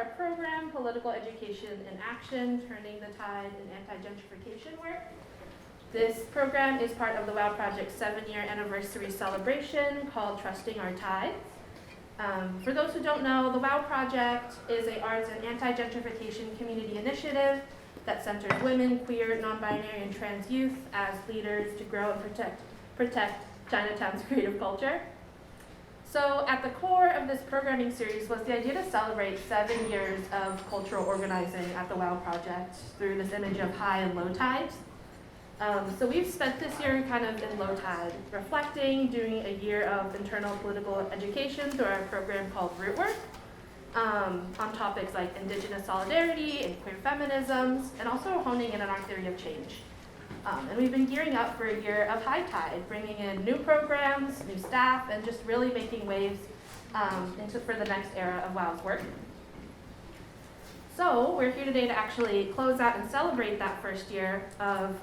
our program, Political Education in Action, Turning the Tide in Anti-Gentrification Work. This program is part of the W.O.W Project's 7-year anniversary celebration called Trusting Our Tides. For those who don't know, the W.O.W Project is an arts and anti-gentrification community initiative that centers women, queer, non-binary, and trans youth as leaders to grow and protect Chinatown's creative culture. So at the core of this programming series was the idea to celebrate 7 years of cultural organizing at the W.O.W Project through this image of high and low tides. So we've spent this year kind of in low tide, reflecting, doing a year of internal political education through our program called Rootwork, on topics like Indigenous solidarity and queer feminisms, and also honing in on our theory of change. And we've been gearing up for a year of high tide, bringing in new programs, new staff, and just really making waves for the next era of WOW's work. So we're here today to actually close out and celebrate that first year of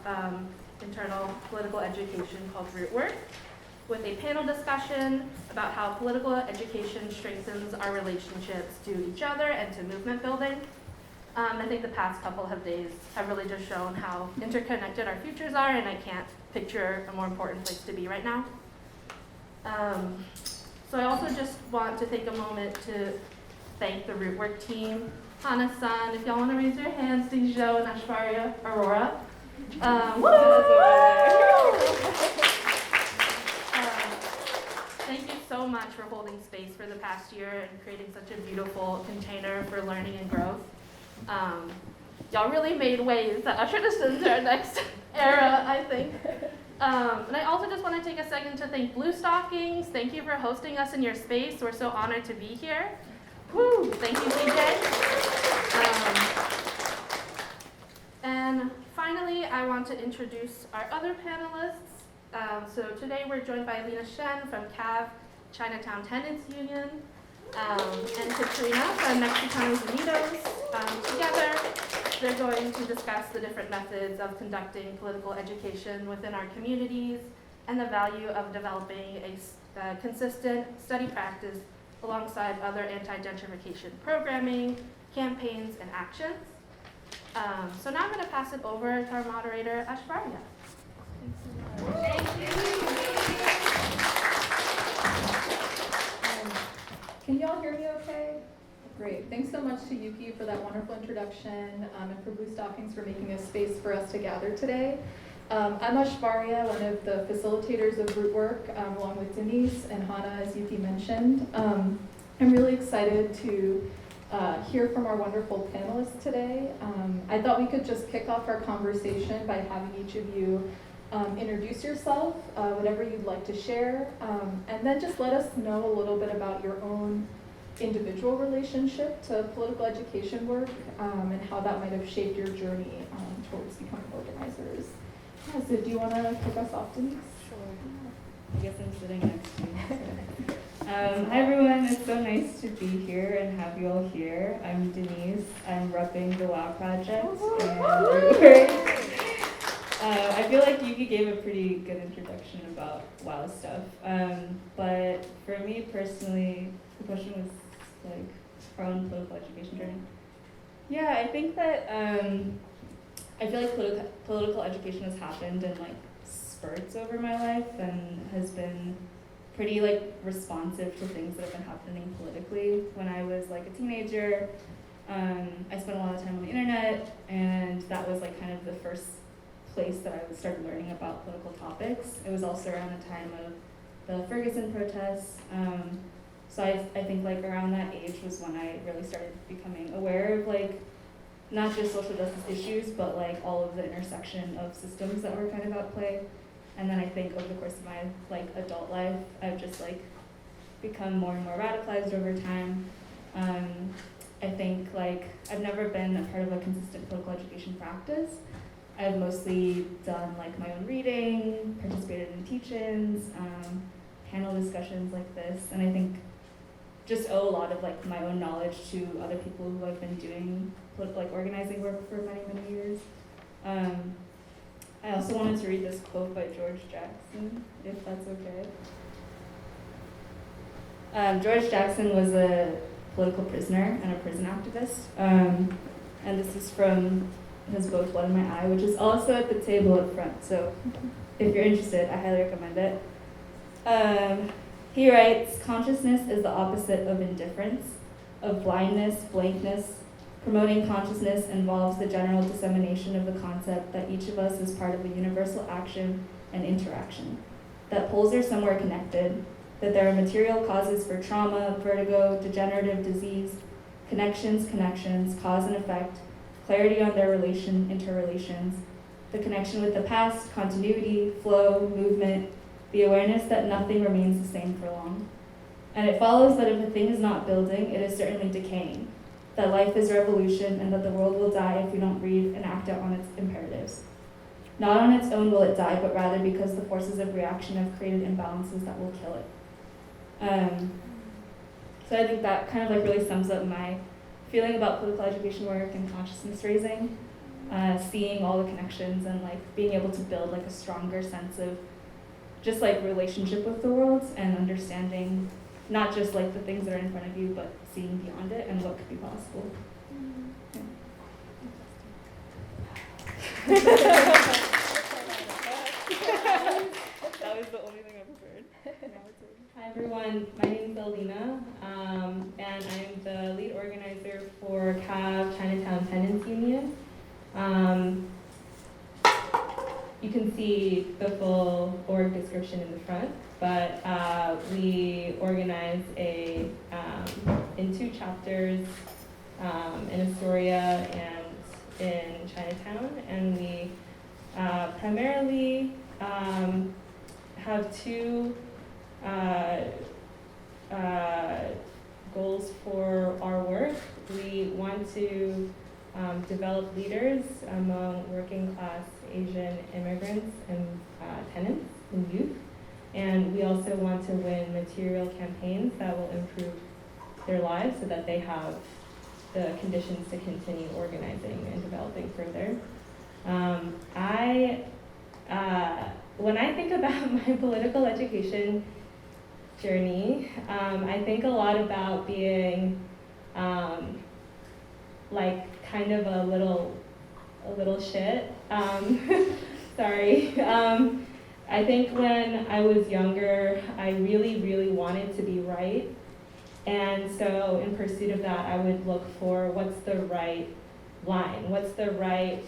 internal political education called Rootwork, with a panel discussion about how political education strengthens our relationships to each other and to movement building. I think the past couple of days have really just shown how interconnected our futures are, and I can't picture a more important place to be right now. So I also just want to take a moment to thank the Rootwork team, Hana-san, if y'all want to raise your hands, Dijo and Ashwarya, Aurora. Thank you so much for holding space for the past year and creating such a beautiful container for learning and growth. Y'all really made waves that ushered us into our next era, I think. And I also just want to take a second to thank Blue Stockings. Thank you for hosting us in your space. We're so honored to be here. Woo! Thank you, CJ. And finally, I want to introduce our other panelists. So today we're joined by Lena Shen from CAAAV, Chinatown Tenants Union, and Katrina from Mexicanos Unidos. Together, they're going to discuss the different methods of conducting political education within our communities and the value of developing a consistent study practice alongside other anti-gentrification programming, campaigns, and actions. So now I'm going to pass it over to our moderator, Ashwarya. Thank you. Can y'all hear me okay? Great. Thanks so much to Yuki for that wonderful introduction, and for Blue Stockings for making a space for us to gather today. I'm Ashwarya, one of the facilitators of Rootwork, along with Denise and Hana, as Yuki mentioned. I'm really excited to hear from our wonderful panelists today. I thought we could just kick off our conversation by having each of you introduce yourself, whatever you'd like to share, and then just let us know a little bit about your own individual relationship to political education work, and how that might have shaped your journey towards becoming organizers. Yeah, so do you want to kick us off, Denise? Sure. I guess I'm sitting next to you. Hi everyone, it's so nice to be here and have you all here. I'm Denise. I'm repping the W.O.W Project and Rootwork. I feel like Yuki gave a pretty good introduction about WOW stuff. But for me personally, the question was like our own political education journey. Yeah, I think that I feel like political education has happened in like spurts over my life and has been pretty like responsive to things that have been happening politically. When I was like a teenager, I spent a lot of time on the internet, and that was like kind of the first place that I started learning about political topics. It was also around the time of the Ferguson protests. So I think like around that age was when I really started becoming aware of like not just social justice issues, but like all of the intersection of systems that were kind of at play. And then I think over the course of my like adult life, I've just like become more and more radicalized over time. I think like I've never been a part of a consistent political education practice. I've mostly done like my own reading, participated in teach-ins, panel discussions like this, and I think just owe a lot of like my own knowledge to other people who have been doing like organizing work for many, many years. I also wanted to read this quote by George Jackson, if that's okay. George Jackson was a political prisoner and a prison activist. And this is from his book, Blood in My Eye, which is also at the table up front. So if you're interested, I highly recommend it. He writes, consciousness is the opposite of indifference, of blindness, blankness. Promoting consciousness involves the general dissemination of the concept that each of us is part of a universal action and interaction, that poles are somewhere connected, that there are material causes for trauma, vertigo, degenerative disease, connections, cause and effect, clarity on their interrelations, the connection with the past, continuity, flow, movement, the awareness that nothing remains the same for long. And it follows that if a thing is not building, it is certainly decaying, that life is revolution and that the world will die if we don't read and act out on its imperatives. Not on its own will it die, but rather because the forces of reaction have created imbalances that will kill it. So I think that kind of like really sums up my feeling about political education work and consciousness raising, seeing all the connections and like being able to build like a stronger sense of just like relationship with the world and understanding not just like the things that are in front of you, but seeing beyond it and what could be possible. That was the only thing I prepared. Hi everyone, my name is Alina, and I'm the lead organizer for CAAAV Chinatown Tenants Union. You can see the full org description in the front, but we organize in 2 chapters in Astoria and in Chinatown, and we primarily have 2 goals for our work. We want to develop leaders among working class Asian immigrants and tenants and youth. And we also want to win material campaigns that will improve their lives so that they have the conditions to continue organizing and developing further. When I think about my political education journey, I think a lot about being like kind of a little shit. Sorry. I think when I was younger, I really wanted to be right. And so in pursuit of that, I would look for what's the right line, what's the right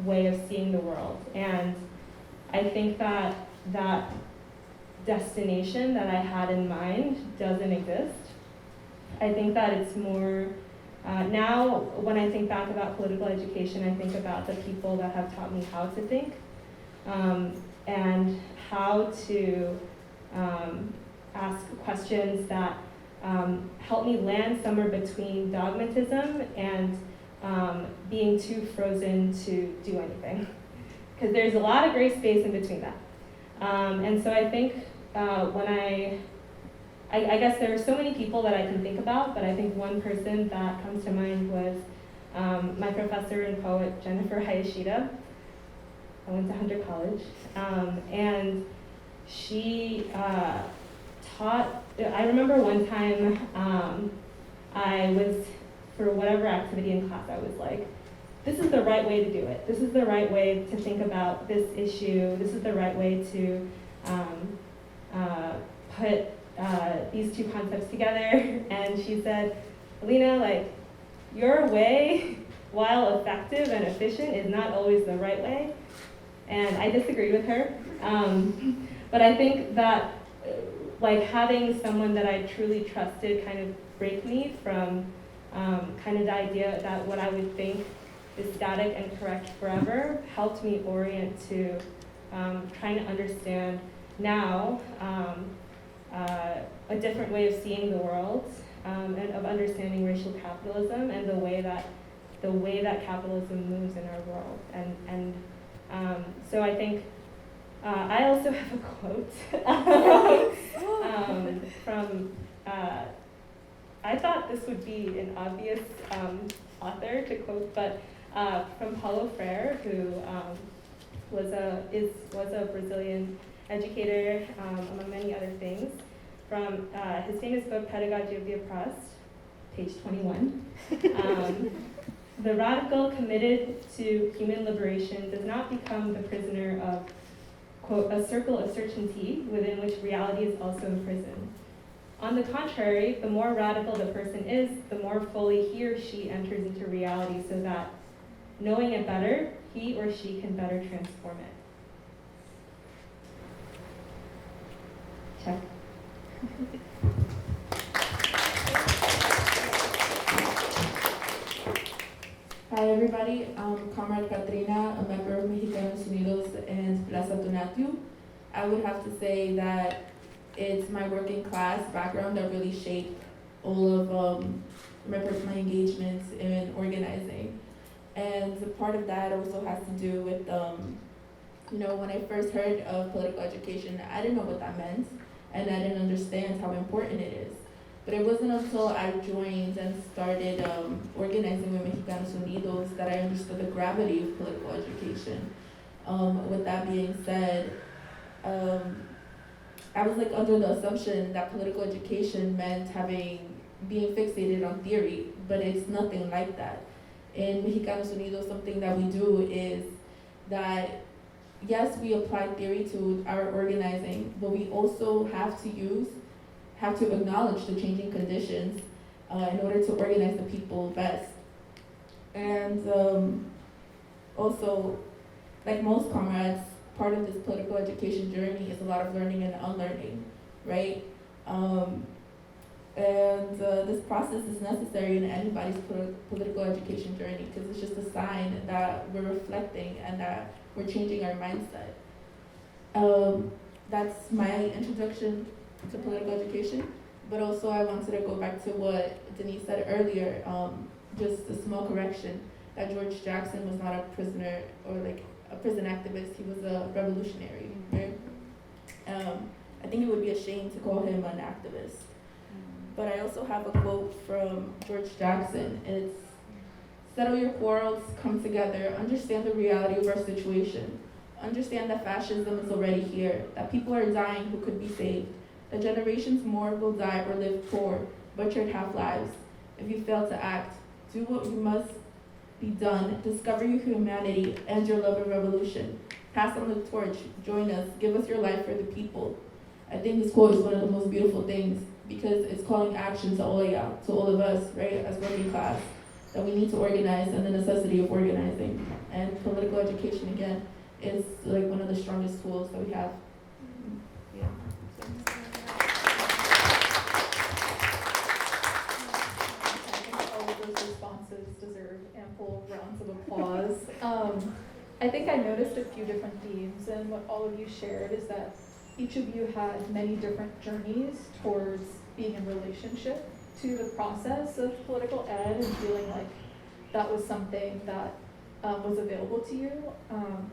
way of seeing the world. And I think that that destination that I had in mind doesn't exist. I think that it's more, now when I think back about political education, I think about the people that have taught me how to think and how to ask questions that help me land somewhere between dogmatism and being too frozen to do anything. Because there's a lot of gray space in between that. And so I think when I guess there are so many people that I can think about, but I think one person that comes to mind was my professor and poet, Jennifer Hayashida. I went to Hunter College. And she taught, I remember one time I was, for whatever activity in class, I was like, this is the right way to do it. This is the right way to think about this issue. This is the right way to put these 2 concepts together. And she said, Alina, like, your way, while effective and efficient, is not always the right way. And I disagree with her. But I think that like having someone that I truly trusted kind of break me from kind of the idea that what I would think is static and correct forever helped me orient to trying to understand now a different way of seeing the world and of understanding racial capitalism and the way that capitalism moves in our world. And so I think I also have a quote from, I thought this would be an obvious author to quote, but from Paulo Freire, who was a Brazilian educator, among many other things, from his famous book, Pedagogy of the Oppressed. page 21. The radical committed to human liberation does not become the prisoner of, quote, a circle of certainty within which reality is also imprisoned. On the contrary, the more radical the person is, the more fully he or she enters into reality so that, knowing it better, he or she can better transform it. Check. Hi everybody, I'm Comrade Katrina, a member of Mexicanos Unidos and Plaza Tonatiuh. I would have to say that it's my working class background that really shaped all of my engagements in organizing. And part of that also has to do with, when I first heard of political education, I didn't know what that meant, and I didn't understand how important it is. But it wasn't until I joined and started organizing with Mexicanos Unidos that I understood the gravity of political education. With that being said, I was under the assumption that political education meant being fixated on theory, but it's nothing like that. In Mexicanos Unidos, something that we do is that, yes, we apply theory to our organizing, but we also have to acknowledge the changing conditions in order to organize the people best. And also, like most comrades, part of this political education journey is a lot of learning and unlearning, right? This process is necessary in anybody's political education journey because it's just a sign that we're reflecting and that we're changing our mindset. That's my introduction to political education, but also I wanted to go back to what Denise said earlier, just a small correction, that George Jackson was not a prisoner or a prison activist, he was a revolutionary, right? I think it would be a shame to call him an activist. But I also have a quote from George Jackson. It's, settle your quarrels, come together, understand the reality of our situation. Understand that fascism is already here, that people are dying who could be saved, that generations more will die or live poor, butchered half-lives. If you fail to act, do what must be done, discover your humanity and your love of revolution. Pass on the torch, join us, give us your life for the people. I think this quote is one of the most beautiful things because it's calling action to all of us, right, as working class, that we need to organize and the necessity of organizing. And political education, again, is one of the strongest tools that we have. Yeah. I think all of those responses deserve ample rounds of applause. I think I noticed a few different themes, and what all of you shared is that each of you had many different journeys towards being in relationship to the process of political ed and feeling like that was something that was available to you,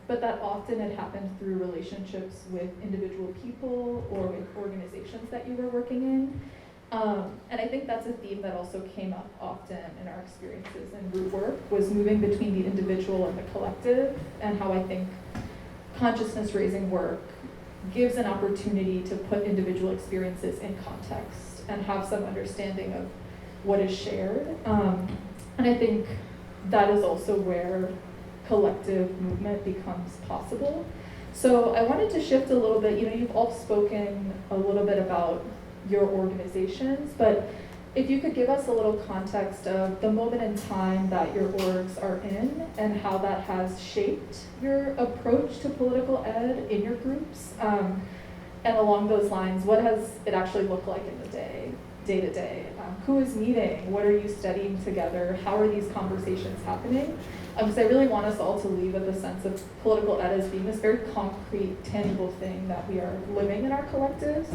but that often had happened through relationships with individual people or with organizations that you were working in. And I think that's a theme that also came up often in our experiences in Rootwork, was moving between the individual and the collective, and how I think consciousness raising work gives an opportunity to put individual experiences in context and have some understanding of what is shared. And I think that is also where collective movement becomes possible. So I wanted to shift a little bit. You've all spoken a little bit about your organizations, but if you could give us a little context of the moment in time that your orgs are in and how that has shaped your approach to political ed in your groups. And along those lines, what has it actually looked like in the day to day? Who is meeting? What are you studying together? How are these conversations happening? Because I really want us all to leave with a sense of political ed as being this very concrete, tangible thing that we are living in our collectives.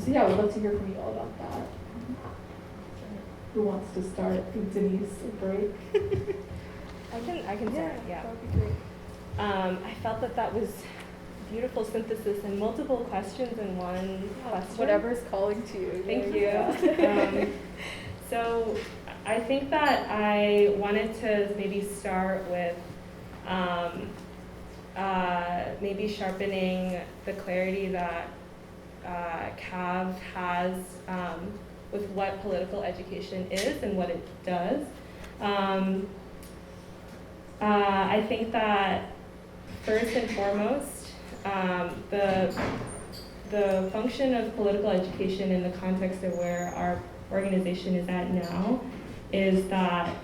So yeah, I would love to hear from you all about that. Who wants to start? Denise, a break? I can start, yeah. That would be great. I felt that was beautiful synthesis and multiple questions in one question. Whatever's calling to you. Thank you. So I think that I wanted to maybe start with maybe sharpening the clarity that CAAAV has with what political education is and what it does. I think that first and foremost, the function of political education in the context of where our organization is at now is that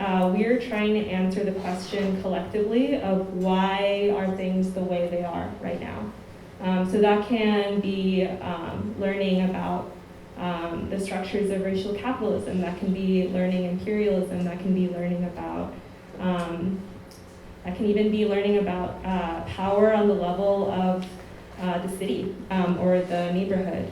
we're trying to answer the question collectively of why are things the way they are right now. So that can be learning about the structures of racial capitalism, that can be learning imperialism, that can be learning about, that can even be learning about power on the level of the city or the neighborhood.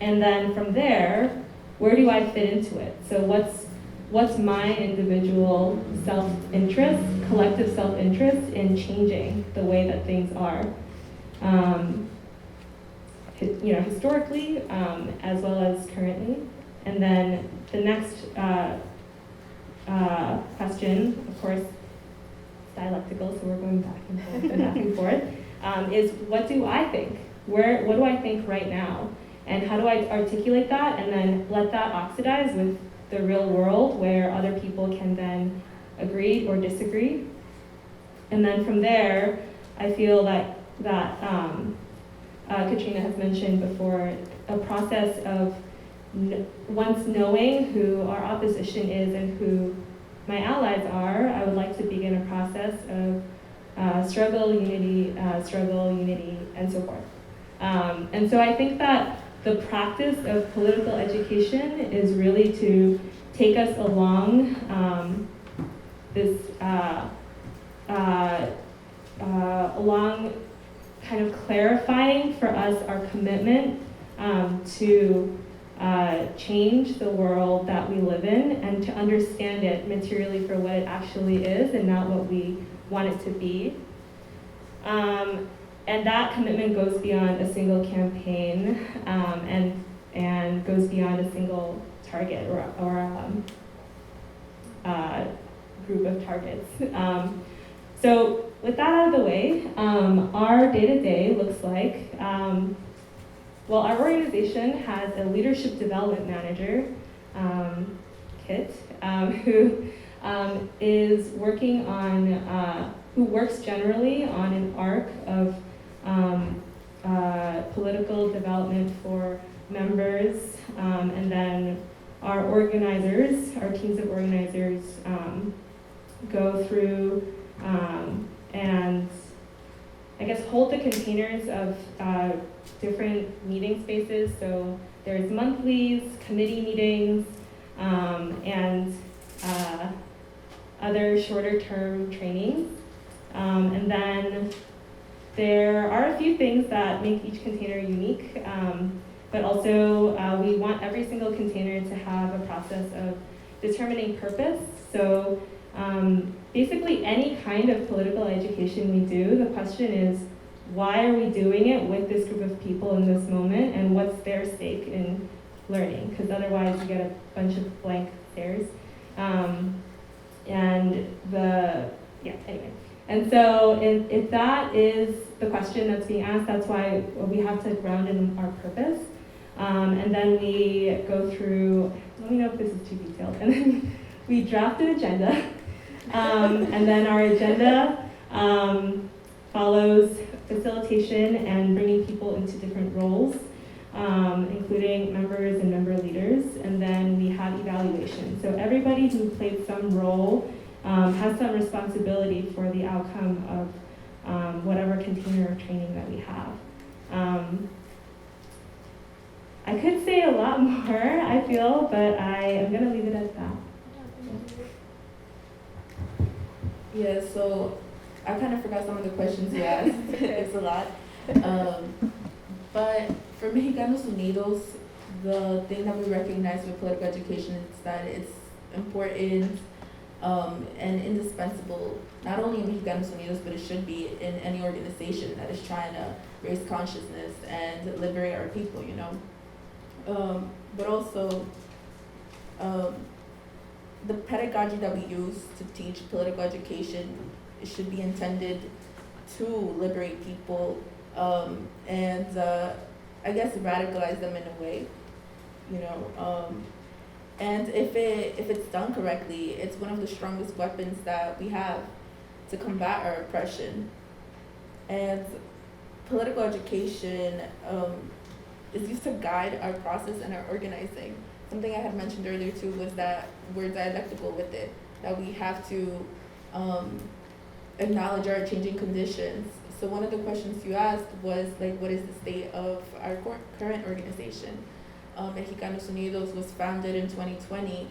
And then from there, where do I fit into it? So what's my individual self-interest, collective self-interest in changing the way that things are? Historically, as well as currently. And then the next question, of course, dialectical, so we're going back and forth and back and forth, is what do I think? What do I think right now? And how do I articulate that and then let that oxidize with the real world where other people can then agree or disagree? And then from there, I feel that Katrina has mentioned before, a process of once knowing who our opposition is and who my allies are, I would like to begin a process of struggle, unity, and so forth. And so I think that the practice of political education is really to take us along this along kind of clarifying for us our commitment to change the world that we live in and to understand it materially for what it actually is and not what we want it to be. And that commitment goes beyond a single campaign and goes beyond a single target or group of targets. So with that out of the way, our day-to-day looks like, well, our organization has a leadership development manager, Kit, who is working on, who works generally on an arc of political development for members, and then our organizers, our teams of organizers go through and I guess hold the containers of different meeting spaces. So there's monthlies, committee meetings, and other shorter term trainings. And then there are a few things that make each container unique, but also we want every single container to have a process of determining purpose. So basically any kind of political education we do, the question is, why are we doing it with this group of people in this moment, and what's their stake in learning? Because otherwise you get a bunch of blank stares. And so if that is the question that's being asked, that's why we have to ground in our purpose. And then we go through, let me know if this is too detailed, and then we draft an agenda. And then our agenda follows facilitation and bringing people into different roles, including members and member leaders. And then we have evaluation. So everybody who played some role has some responsibility for the outcome of whatever container of training that we have. I could say a lot more, I feel, but I am going to leave it at that. Yeah, so I kind of forgot some of the questions you asked. It's a lot. But for Mexicanos Unidos, the thing that we recognize with political education is that it's important and indispensable, not only in Mexicanos Unidos, but it should be in any organization that is trying to raise consciousness and liberate our people, you know. But also, the pedagogy that we use to teach political education, it should be intended to liberate people and I guess radicalize them in a way. you know. And if it's done correctly, it's one of the strongest weapons that we have to combat our oppression. And political education is used to guide our process and our organizing. Something I had mentioned earlier too was that we're dialectical with it, that we have to acknowledge our changing conditions. So one of the questions you asked was like, what is the state of our current organization? Mexicanos Unidos was founded in 2020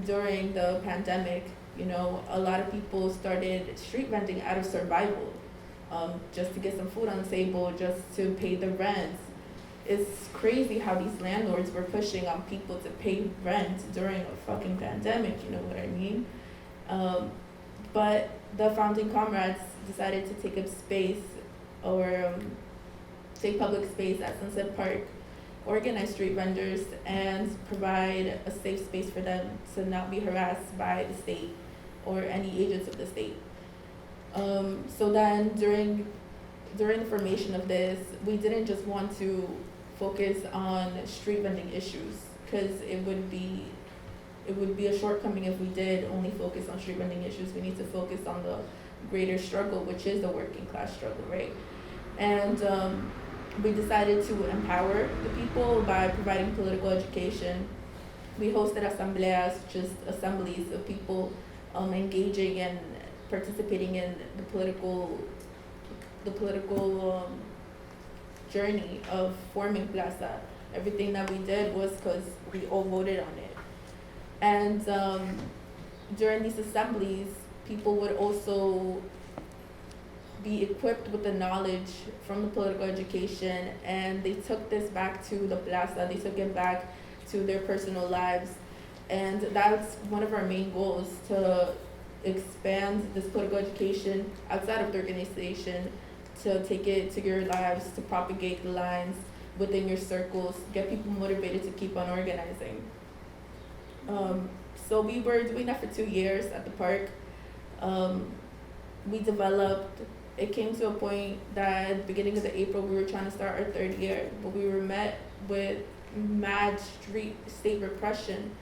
during the pandemic. You know, a lot of people started street vending out of survival, just to get some food on the table, just to pay the rent. It's crazy how these landlords were pushing on people to pay rent during a fucking pandemic, you know what I mean? But the founding comrades decided to take up space or take public space at Sunset Park, organize street vendors, and provide a safe space for them to not be harassed by the state or any agents of the state. So then during the formation of this, we didn't just want to focus on street vending issues, because it would be a shortcoming if we did only focus on street vending issues. We need to focus on the greater struggle, which is the working class struggle, right? And we decided to empower the people by providing political education. We hosted asambleas, just assemblies of people engaging and participating in the political journey of forming Plaza. Everything that we did was because we all voted on it. And during these assemblies, people would also be equipped with the knowledge from the political education, and they took this back to the plaza, they took it back to their personal lives. And that's one of our main goals, to expand this political education outside of the organization, to take it to your lives, to propagate the lines within your circles, get people motivated to keep on organizing. So we were doing that for 2 years at the park. We developed, it came to a point that at the beginning of April, we were trying to start our 3rd year, but we were met with mad state repression.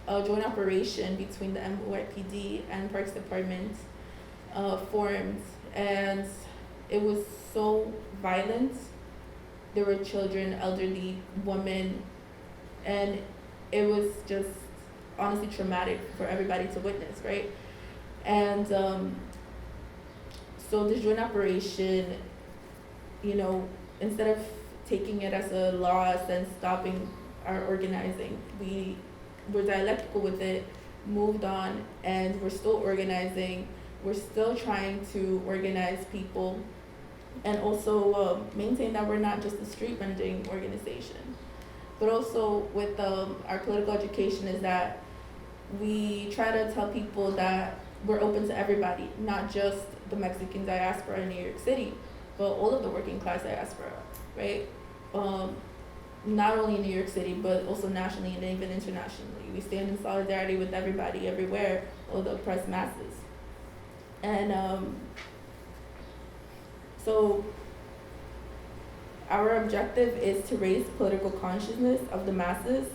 A joint operation between the NYPD and Parks Department formed, and it was so violent. There were children, elderly, women, and it was just honestly traumatic for everybody to witness, right? And so this joint operation, you know, instead of taking it as a loss and stopping our organizing, we were dialectical with it, moved on, and we're still organizing. We're still trying to organize people and also maintain that we're not just a street vending organization. But also with our political education is that we try to tell people that we're open to everybody, not just the Mexican diaspora in New York City, but all of the working class diaspora, right? Not only in New York City, but also nationally and even internationally. We stand in solidarity with everybody, everywhere, all the oppressed masses. And so our objective is to raise political consciousness of the masses,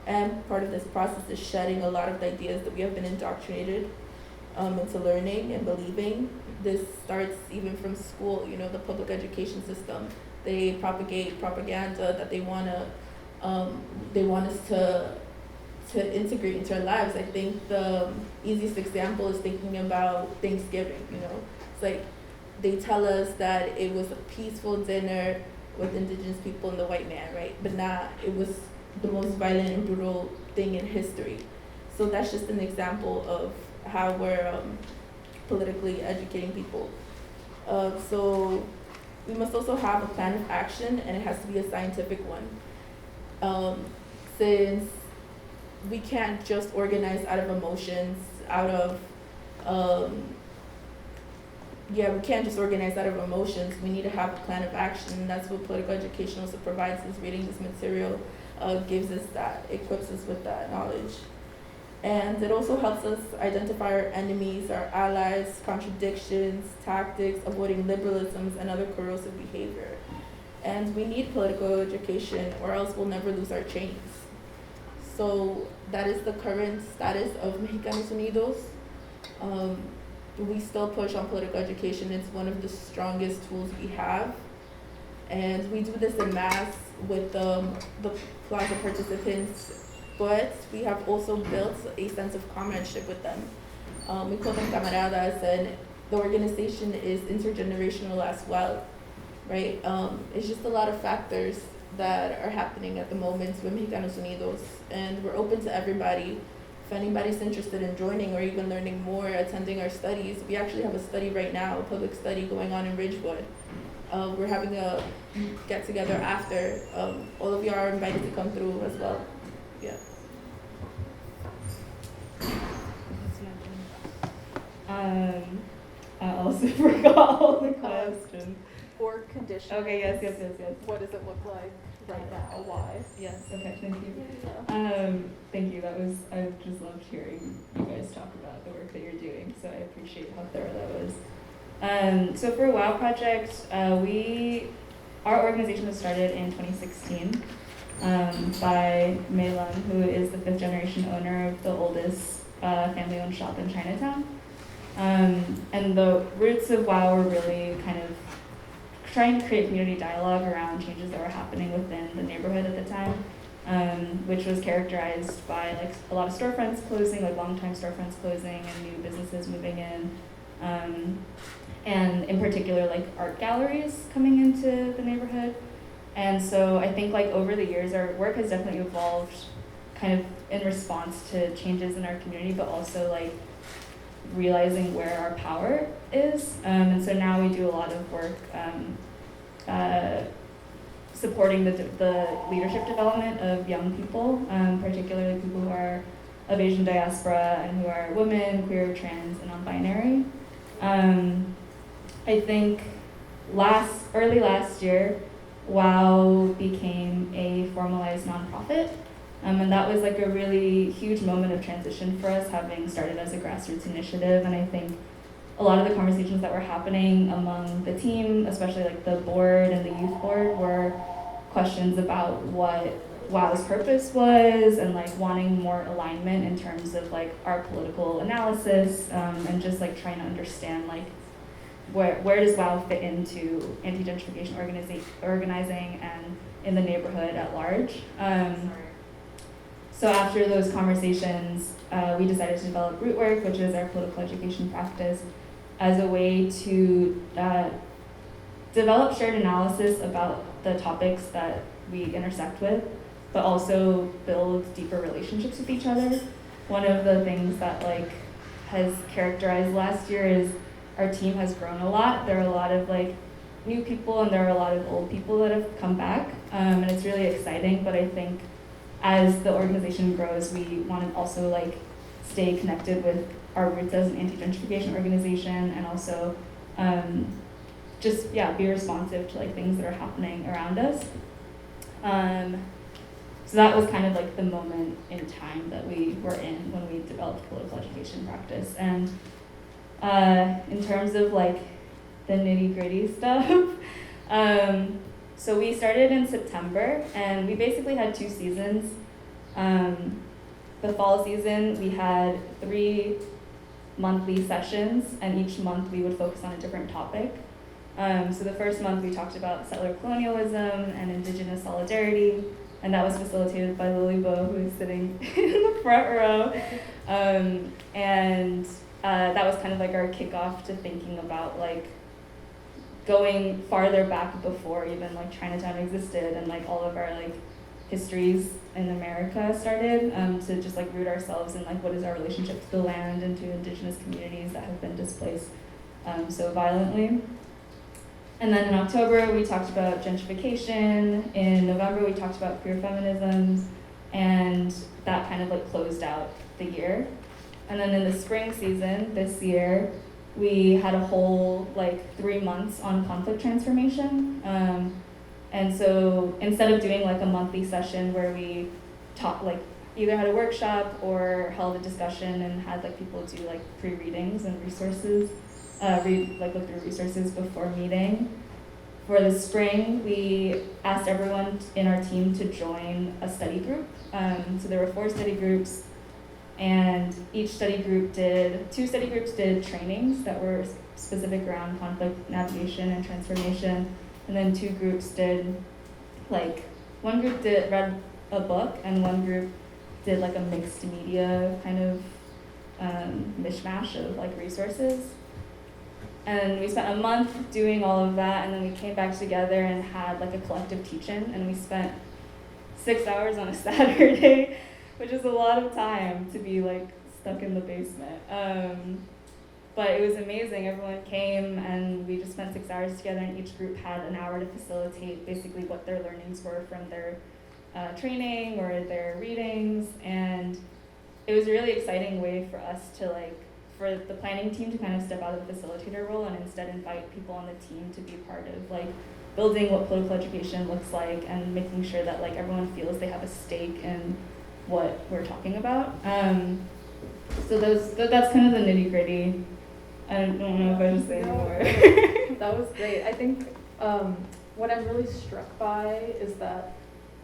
and part of this process is shedding a lot of the ideas that we have been indoctrinated into learning and believing. This starts even from school, you know, the public education system. They propagate propaganda that they want us to integrate into our lives. I think the easiest example is thinking about Thanksgiving, you know. It's like they tell us that it was a peaceful dinner with indigenous people and the white man, right? But it was the most violent and brutal thing in history. So that's just an example of how we're politically educating people. So we must also have a plan of action, and it has to be a scientific one. Since we can't just organize out of emotions, we can't just organize out of emotions. We need to have a plan of action, and that's what political education also provides us. Reading this material gives us that, equips us with that knowledge. And it also helps us identify our enemies, our allies, contradictions, tactics, avoiding liberalisms and other corrosive behavior. And we need political education or else we'll never lose our chains. So that is the current status of Mexicanos Unidos. We still push on political education. It's one of the strongest tools we have. And we do this in mass with the plaza participants, but we have also built a sense of comradeship with them. We call them camaradas, and the organization is intergenerational as well, right? It's just a lot of factors that are happening at the moment with Mexicanos Unidos, and we're open to everybody. If anybody's interested in joining or even learning more, attending our studies, we actually have a study right now, a public study going on in Ridgewood. We're having a get together after. All of you are invited to come through as well. Yeah. I also forgot all the questions. Or conditions. Okay, yes. What does it look like right now? Why? Yes, okay, thank you. Yeah. Thank you, I just loved hearing you guys talk about the work that you're doing, so I appreciate how thorough that was. So for WOW Project, our organization was started in 2016 by Mei Lun, who is the 5th generation owner of the oldest family-owned shop in Chinatown. And the roots of WOW were really kind of trying to create community dialogue around changes that were happening within the neighborhood at the time, which was characterized by like a lot of storefronts closing, like longtime storefronts closing and new businesses moving in. And in particular, like art galleries coming into the neighborhood. And so I think like over the years, our work has definitely evolved kind of in response to changes in our community, but also like realizing where our power is. And so now we do a lot of work supporting the leadership development of young people, particularly people who are of Asian diaspora and who are women, queer, trans, and non-binary. I think early last year, WOW became a formalized nonprofit. And that was like a really huge moment of transition for us, having started as a grassroots initiative. And I think a lot of the conversations that were happening among the team, especially like the board and the youth board, were questions about what WOW's purpose was and like wanting more alignment in terms of like our political analysis, and just like trying to understand like where does WOW fit into anti-gentrification organizing and in the neighborhood at large. So after those conversations, we decided to develop Rootwork, which is our political education practice, as a way to develop shared analysis about the topics that we intersect with, but also build deeper relationships with each other. One of the things that like has characterized last year is our team has grown a lot. There are a lot of like new people and there are a lot of old people that have come back, and it's really exciting. But I think as the organization grows, we want to also like stay connected with our roots as an anti-gentrification organization, and also just be responsive to like things that are happening around us. So that was kind of like the moment in time that we were in when we developed political education practice. And in terms of like the nitty-gritty stuff, so we started in September, and we basically had 2 seasons. The fall season, we had 3 monthly sessions, and each month we would focus on a different topic. So the first month we talked about settler colonialism and indigenous solidarity, and that was facilitated by Lily Bo, who is sitting in the front row. And that was kind of like our kickoff to thinking about like going farther back before even like Chinatown existed, and like all of our like histories in America started, to just like root ourselves in like what is our relationship to the land and to indigenous communities that have been displaced so violently. And then in October we talked about gentrification. In November we talked about queer feminisms, and that kind of like closed out the year. And then in the spring season this year, we had a whole like 3 months on conflict transformation. And so instead of doing like a monthly session where we taught like either had a workshop or held a discussion and had like people do like pre-readings and resources, look through resources before meeting, for the spring, we asked everyone in our team to join a study group. So there were 4 study groups, and each study group two study groups did trainings that were specific around conflict navigation and transformation, and then 2 groups did, like, one group read a book, and one group did like a mixed media kind of mishmash of like resources. And we spent a month doing all of that, and then we came back together and had like a collective teach-in, and we spent 6 hours on a Saturday, which is a lot of time to be like stuck in the basement. But it was amazing. Everyone came, and we just spent 6 hours together, and each group had an hour to facilitate basically what their learnings were from their training or their readings. And it was a really exciting way for us to for the planning team to kind of step out of the facilitator role and instead invite people on the team to be part of building what political education looks like and making sure that everyone feels they have a stake in what we're talking about. So that's kind of the nitty gritty. I don't know if I should say more. That was great. I think what I'm really struck by is that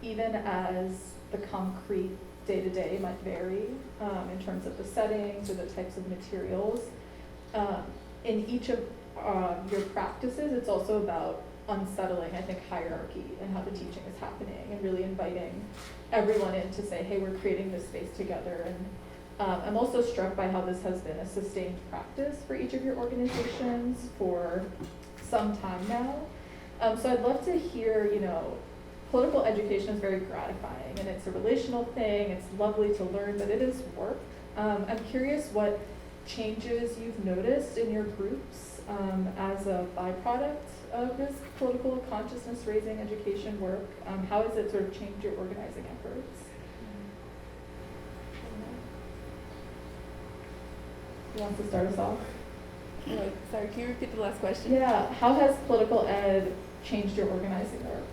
even as the concrete day-to-day might vary in terms of the settings or the types of materials, in each of your practices, it's also about unsettling, I think, hierarchy and how the teaching is happening, and really inviting everyone in to say, hey, we're creating this space together. And I'm also struck by how this has been a sustained practice for each of your organizations for some time now. So I'd love to hear, political education is very gratifying, and it's a relational thing. It's lovely to learn, but it is work. I'm curious what changes you've noticed in your groups as a byproduct of this political consciousness raising education work. How has it sort of changed your organizing efforts? Who wants to start us off? Sorry, can you repeat the last question? Yeah, how has political ed changed your organizing work?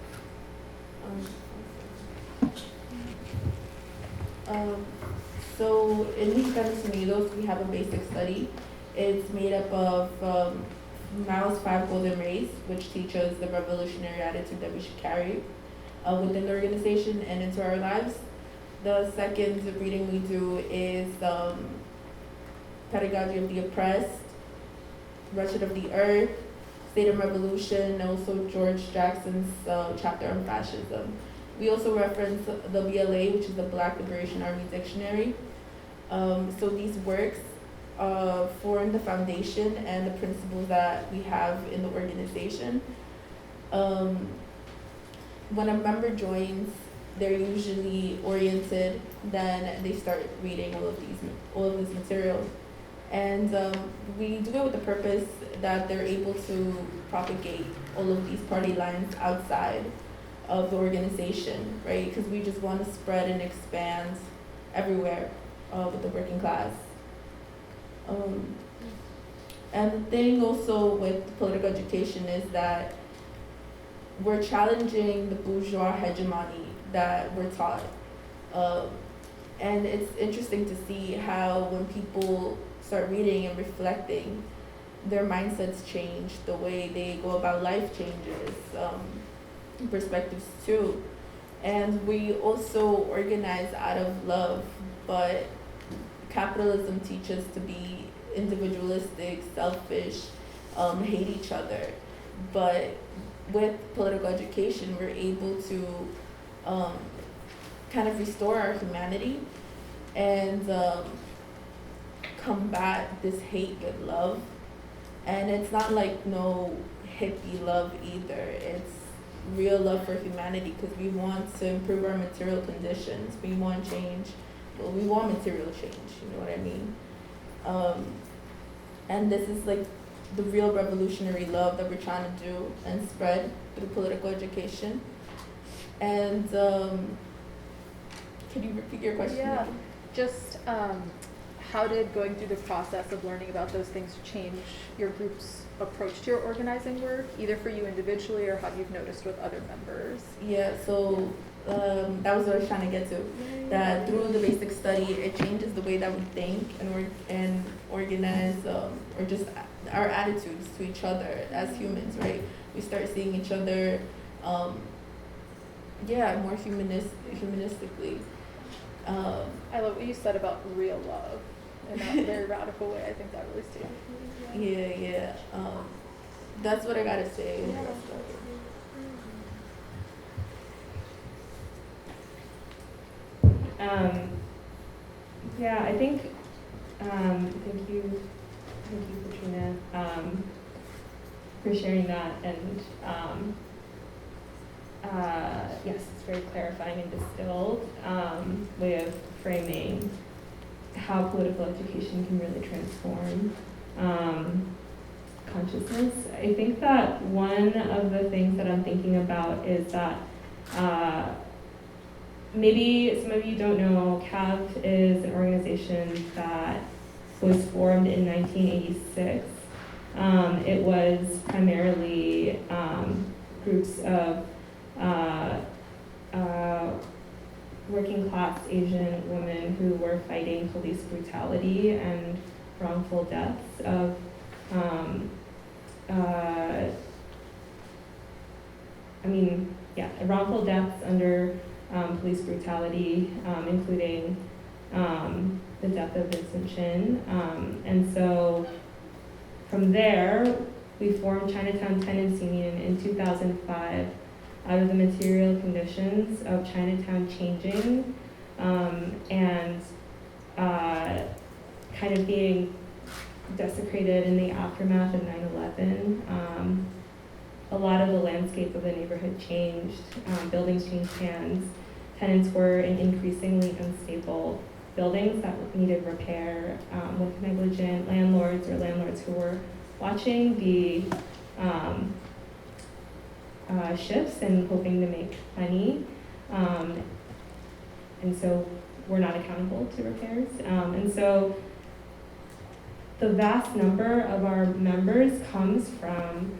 So in Mexicanos Unidos, we have a basic study. It's made up of Mao's 5 golden rays, which teach us the revolutionary attitude that we should carry within the organization and into our lives. The second reading we do is Pedagogy of the Oppressed, Wretched of the Earth, State and Revolution, and also George Jackson's chapter on fascism. We also reference the BLA, which is the Black Liberation Army Dictionary. So these works form the foundation and the principles that we have in the organization. When a member joins, they're usually oriented, then they start reading all of this material. And we do it with the purpose that they're able to propagate all of these party lines outside of the organization, right? Because we just want to spread and expand everywhere with the working class. And the thing also with political education is that we're challenging the bourgeois hegemony that we're taught. And it's interesting to see how when people start reading and reflecting, their mindsets change, the way they go about life changes, perspectives too. And we also organize out of love, but capitalism teaches to be individualistic, selfish, hate each other. But with political education, we're able to kind of restore our humanity and combat this hate with love. And it's not like no hippie love either. It's real love for humanity, because we want to improve our material conditions. We want change. Well, we want material change, you know what I mean? And this is like the real revolutionary love that we're trying to do and spread through political education. And can you repeat your question? Yeah, just how did going through the process of learning about those things change your group's approach to your organizing work, either for you individually or how you've noticed with other members? Yeah, so that was what I was trying to get to. That through the basic study, it changes the way that we think and organize, or just our attitudes to each other as humans, right? we start seeing each other, more humanistically. I love what you said about real love in that very radical way. I think that really stayed with me. Yeah. That's what I gotta say. I think, thank you, Katrina, for sharing that. And yes, it's very clarifying and distilled way of framing how political education can really transform consciousness. I think that one of the things that I'm thinking about is that maybe some of you don't know, CAAAV is an organization that was formed in 1986. It was primarily groups of working class Asian women who were fighting police brutality and wrongful deaths of wrongful deaths under police brutality, including the death of Vincent Chin. And so from there, we formed Chinatown Tenants Union in 2005 out of the material conditions of Chinatown changing and kind of being desecrated in the aftermath of 9/11. A lot of the landscape of the neighborhood changed, buildings changed hands, tenants were in increasingly unstable buildings that needed repair with negligent landlords or landlords who were watching the shifts and hoping to make money. And so we're not accountable to repairs. And so the vast number of our members comes from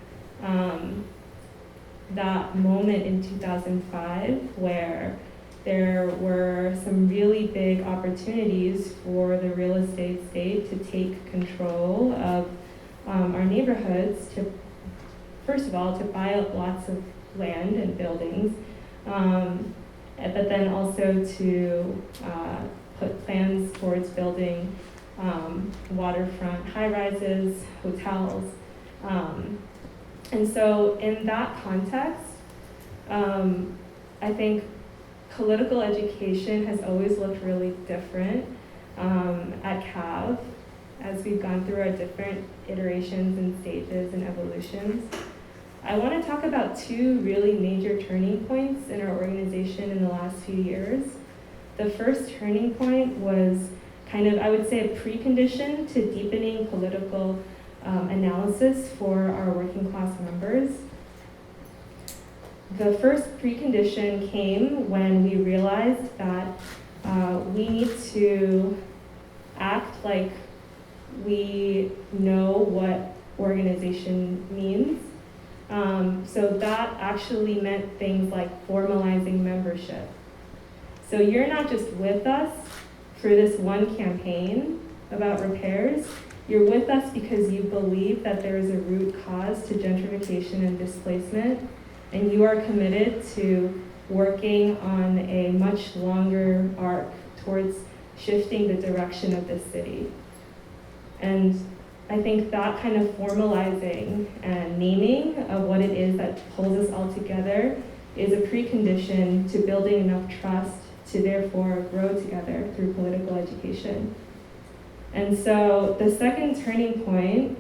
that moment in 2005 where there were some really big opportunities for the real estate state to take control of our neighborhoods, to, first of all, to buy up lots of land and buildings, but then also to put plans towards building waterfront high-rises, hotels. And so in that context, I think political education has always looked really different at CAAAV as we've gone through our different iterations and stages and evolutions. I want to talk about two really major turning points in our organization in the last few years. The first turning point was kind of, I would say, a precondition to deepening political analysis for our working class members. The first precondition came when we realized that we need to act like we know what organization means. So that actually meant things like formalizing membership. So you're not just with us for this one campaign about repairs, you're with us because you believe that there is a root cause to gentrification and displacement, and you are committed to working on a much longer arc towards shifting the direction of this city. And I think that kind of formalizing and naming of what it is that pulls us all together is a precondition to building enough trust to therefore grow together through political education. And so the second turning point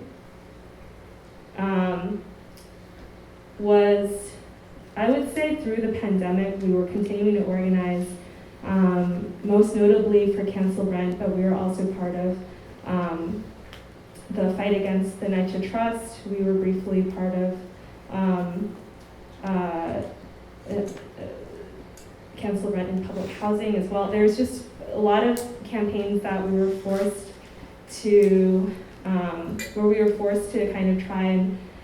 was, I would say, through the pandemic, we were continuing to organize, most notably for Cancel Rent, but we were also part of the fight against the NYCHA Trust. We were briefly part of Cancel Rent in public housing as well. There's just a lot of campaigns that we were forced to, kind of try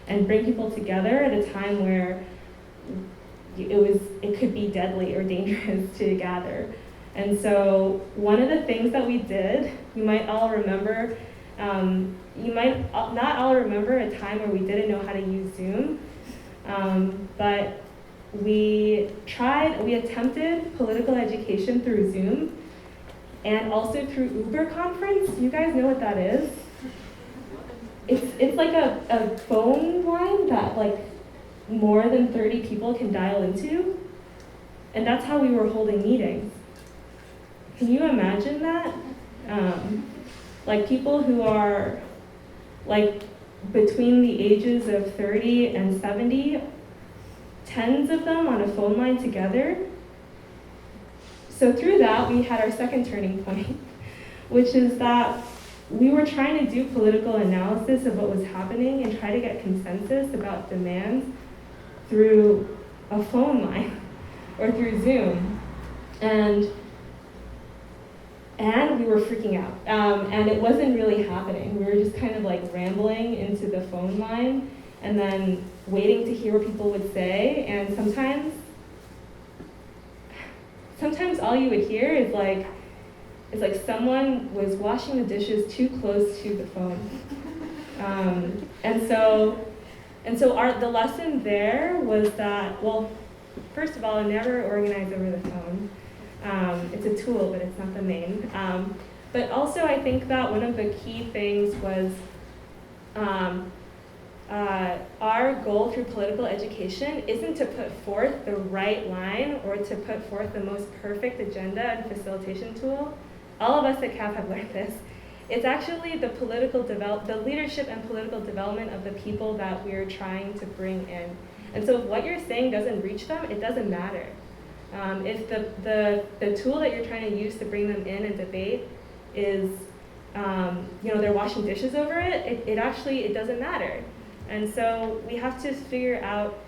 and bring people together at a time where it could be deadly or dangerous to gather. And so one of the things that we did, you might all remember, you might not all remember a time where we didn't know how to use Zoom. But we attempted political education through Zoom and also through Uber conference. You guys know what that is? It's like a phone line that like more than 30 people can dial into. And that's how we were holding meetings. Can you imagine that? Like people who are like between the ages of 30 and 70, tens of them on a phone line together. So through that, we had our second turning point, which is that we were trying to do political analysis of what was happening and try to get consensus about demands through a phone line or through Zoom. And we were freaking out. And it wasn't really happening. We were just kind of like rambling into the phone line and then waiting to hear what people would say. And sometimes all you would hear is like someone was washing the dishes too close to the phone. The lesson there was that, well, first of all, never organize over the phone. It's a tool, but it's not the main. But also I think that one of the key things was our goal through political education isn't to put forth the right line or to put forth the most perfect agenda and facilitation tool. All of us at CAAAV have learned this. It's actually the leadership and political development of the people that we're trying to bring in. And so if what you're saying doesn't reach them, it doesn't matter. If the tool that you're trying to use to bring them in and debate is, they're washing dishes over it, it doesn't matter. And so we have to figure out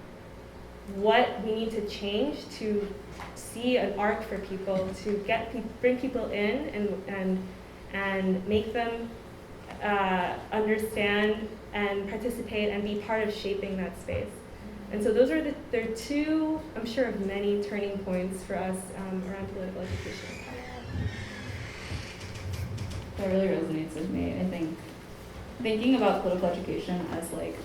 what we need to change to see an arc for people, to bring people in and make them understand and participate and be part of shaping that space. And so those are there are two, I'm sure, of many turning points for us around political education. That really resonates with me. I think thinking about political education as like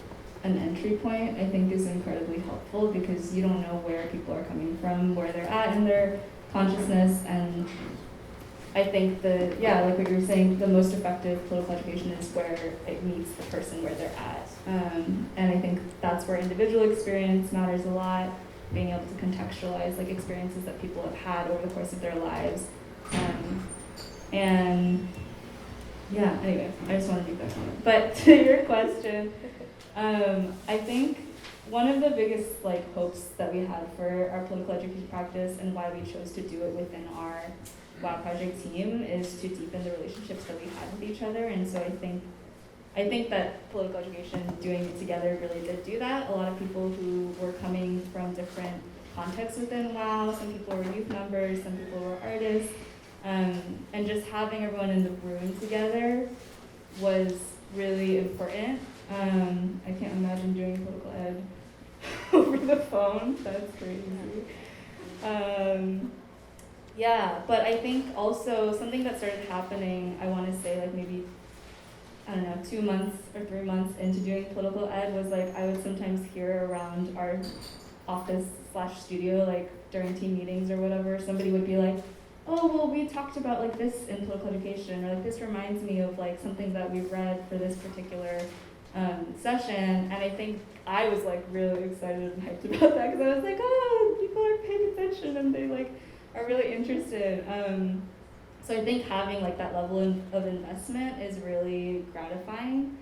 an entry point, I think is incredibly helpful because you don't know where people are coming from, where they're at in their consciousness, and I think like what you're saying, the most effective political education is where it meets the person where they're at. And I think that's where individual experience matters a lot, being able to contextualize like experiences that people have had over the course of their lives. Anyway, I just want to make that comment. But to your question, I think one of the biggest like hopes that we had for our political education practice and why we chose to do it within our W.O.W project team is to deepen the relationships that we had with each other. And so I think that political education, doing it together, really did do that. A lot of people who were coming from different contexts within WOW, some people were youth members, some people were artists, and just having everyone in the room together was really important. I can't imagine doing political ed over the phone. That's crazy. But I think also something that started happening, I want to say like maybe, 2 months or 3 months into doing political ed was like I would sometimes hear around our office/studio, like during team meetings or whatever, somebody would be like, oh, well, we talked about like this in political education, or like this reminds me of like something that we read for this particular session. And I think I was like really excited and hyped about that because I was like, oh, people are paying attention and they like are really interested. So I think having like that level of investment is really gratifying.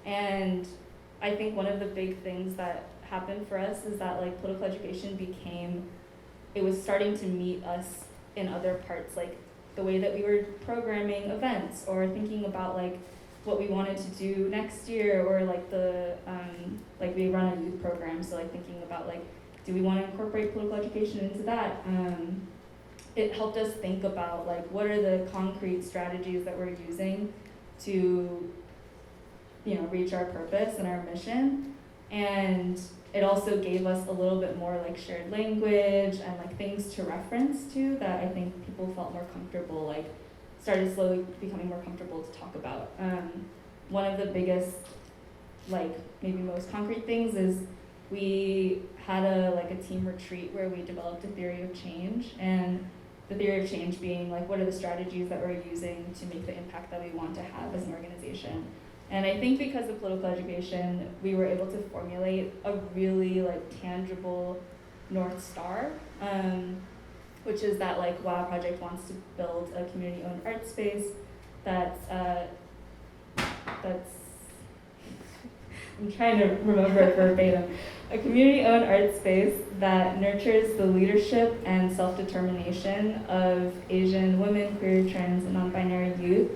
And I think one of the big things that happened for us is that like political education it was starting to meet us in other parts, like the way that we were programming events or thinking about like what we wanted to do next year, or like like we run a youth program, so like thinking about like, do we want to incorporate political education into that? It helped us think about like what are the concrete strategies that we're using to reach our purpose and our mission. And it also gave us a little bit more like shared language and like things to reference to that I think people felt more comfortable, like started slowly becoming more comfortable to talk about. One of the biggest, like maybe most concrete things is we had a team retreat where we developed a theory of change, and the theory of change being like, what are the strategies that we're using to make the impact that we want to have as an organization. And I think because of political education, we were able to formulate a really tangible North Star, which is that WOW Project wants to build a community-owned art space that's I'm trying to remember it verbatim. A community-owned art space that nurtures the leadership and self-determination of Asian women, queer, trans, and non-binary youth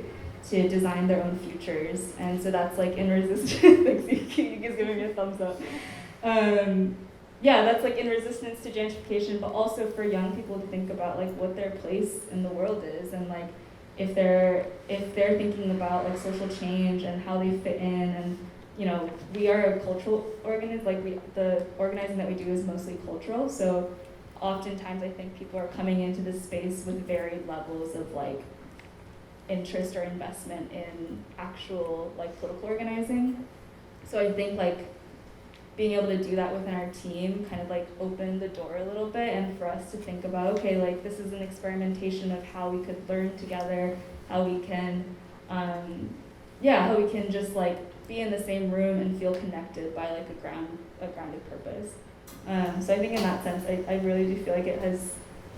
to design their own futures. And so that's in resistance. Yuki's giving me a thumbs up. Yeah, that's in resistance to gentrification, but also for young people to think about what their place in the world is, and if they're thinking about social change and how they fit in. And we are a cultural organization. The organizing that we do is mostly cultural. So oftentimes I think people are coming into this space with varied levels of interest or investment in actual political organizing. So I think being able to do that within our team kind of opened the door a little bit, and for us to think about, okay, this is an experimentation of how we could learn together, how we can just be in the same room and feel connected by a grounded purpose. So I think in that sense, I really do feel it has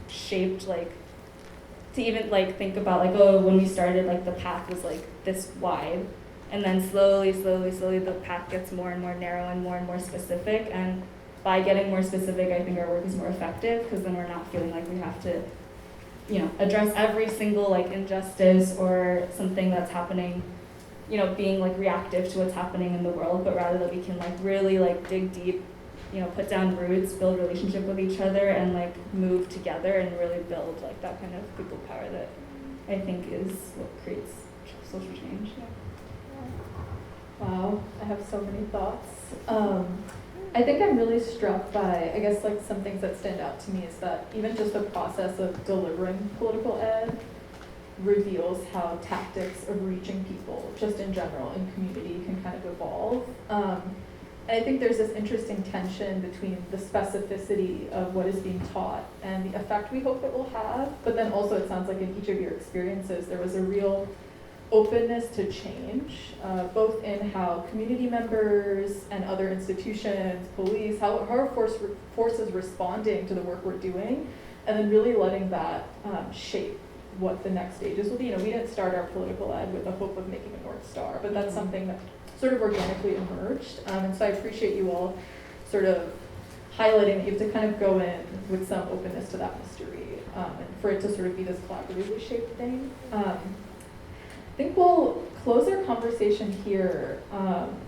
shaped to even think about when we started the path was this wide, and then slowly the path gets more and more narrow and more specific. And by getting more specific, I think our work is more effective, because then we're not feeling we have to address every single injustice or something that's happening, being reactive to what's happening in the world, but rather that we can really dig deep, put down roots, build relationship with each other, and move together and really build that kind of people power that I think is what creates social change. Yeah. Wow, I have so many thoughts. I think I'm really struck by, I guess some things that stand out to me is that even just the process of delivering political ed reveals how tactics of reaching people, just in general, in community, can kind of evolve. And I think there's this interesting tension between the specificity of what is being taught and the effect we hope it will have, but then also it sounds like in each of your experiences there was a real openness to change, both in how community members and other institutions, police, how our force is responding to the work we're doing, and then really letting that shape what the next stages will be. We didn't start our political ed with the hope of making a North Star, but that's something that sort of organically emerged. And so I appreciate you all sort of highlighting that you have to kind of go in with some openness to that mystery, and for it to sort of be this collaboratively shaped thing. I think we'll close our conversation here,